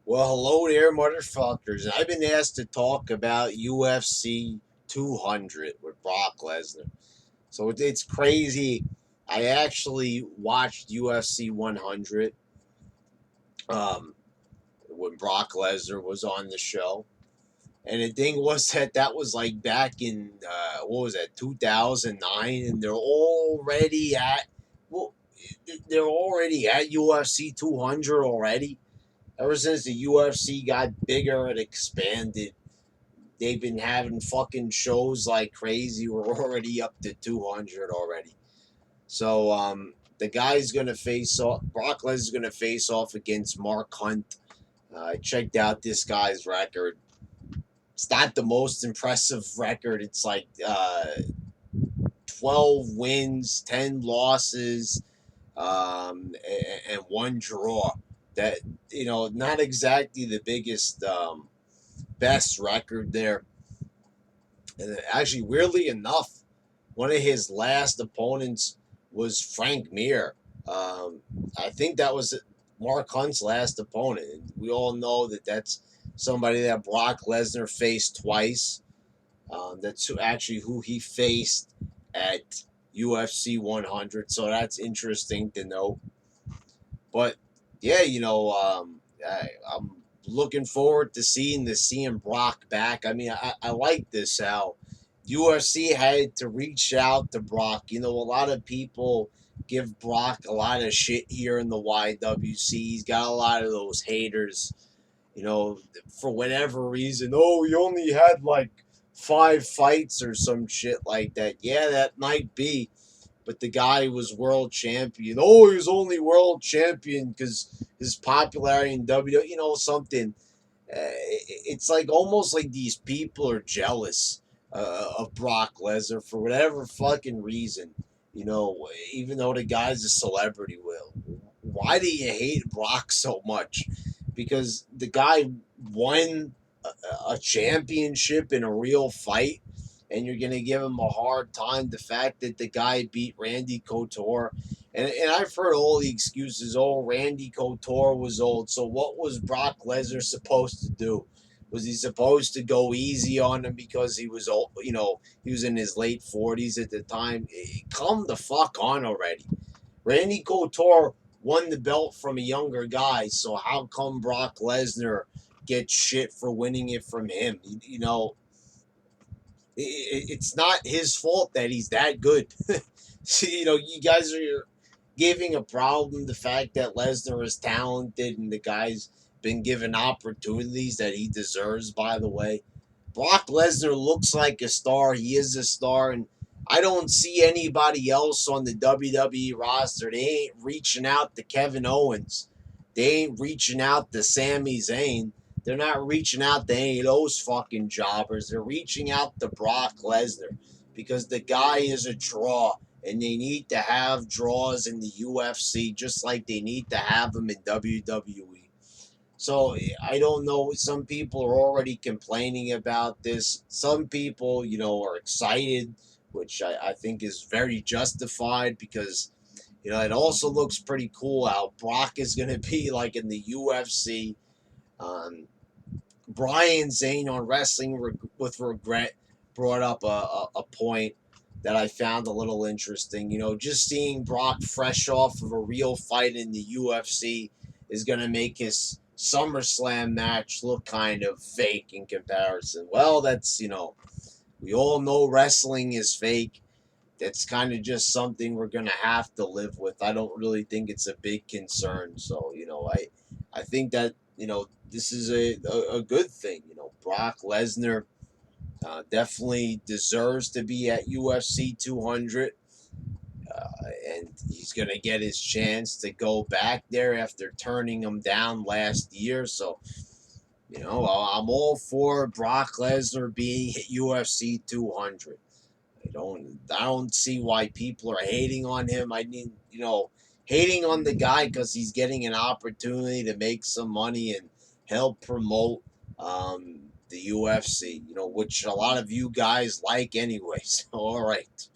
Well, hello there, motherfuckers. I've been asked to talk about UFC 200 with Brock Lesnar. So it's crazy. I actually watched UFC 100 um, when Brock Lesnar was on the show. And the thing was that was like back in, what was that, 2009? And well, they're already at UFC 200 already. Ever since the UFC got bigger and expanded, they've been having fucking shows like crazy. We're already up to 200 already. So the guy's gonna face off. Brock Lesnar's gonna face off against Mark Hunt. I checked out this guy's record. It's not the most impressive record. It's like 12 wins, 10 losses, and one draw. That not exactly the biggest, best record there. And actually, weirdly enough, one of his last opponents was Frank Mir. Um, I think that was Mark Hunt's last opponent. We all know that that's somebody that Brock Lesnar faced twice. That's actually who he faced at UFC 100. So that's interesting to know. But yeah, I'm looking forward to seeing Brock back. I mean, I like this how UFC had to reach out to Brock. You know, a lot of people give Brock a lot of shit here in the YWC. He's got a lot of those haters. You know, for whatever reason. Oh, he only had like 5 fights or some shit like that. Yeah, that might be, but the guy was world champion. Oh, he was only world champion because his popularity in WWE, something. It's like almost like these people are jealous of Brock Lesnar for whatever fucking reason. You know, even though the guy's a celebrity, why do you hate Brock so much? Because the guy won a championship in a real fight, and you're going to give him a hard time. The fact that the guy beat Randy Couture, and I've heard all the excuses. Oh, Randy Couture was old. So what was Brock Lesnar supposed to do? Was he supposed to go easy on him because he was old? He was in his late 40s at the time. Come the fuck on already. Randy Couture won the belt from a younger guy. So how come Brock Lesnar gets shit for winning it from him? It's not his fault that he's that good. You guys are giving a problem the fact that Lesnar is talented and the guy's been given opportunities that he deserves, by the way. Brock Lesnar looks like a star. He is a star, and I don't see anybody else on the WWE roster. They ain't reaching out to Kevin Owens. They ain't reaching out to Sami Zayn. They're not reaching out to any of those fucking jobbers. They're reaching out to Brock Lesnar because the guy is a draw, and they need to have draws in the UFC just like they need to have them in WWE. So I don't know. Some people are already complaining about this. Some people, are excited, which I think is very justified because, it also looks pretty cool how Brock is going to be like in the UFC. Um, Brian Zane on Wrestling with Regret brought up a point that I found a little interesting. Just seeing Brock fresh off of a real fight in the UFC is going to make his SummerSlam match look kind of fake in comparison. Well, we all know wrestling is fake. That's kind of just something we're going to have to live with. I don't really think it's a big concern. So, I think that, this is a good thing. Brock Lesnar definitely deserves to be at UFC 200. And he's going to get his chance to go back there after turning him down last year. So, I'm all for Brock Lesnar being at UFC 200. I don't see why people are hating on him. I mean, hating on the guy because he's getting an opportunity to make some money and help promote the UFC, which a lot of you guys like anyways. All right.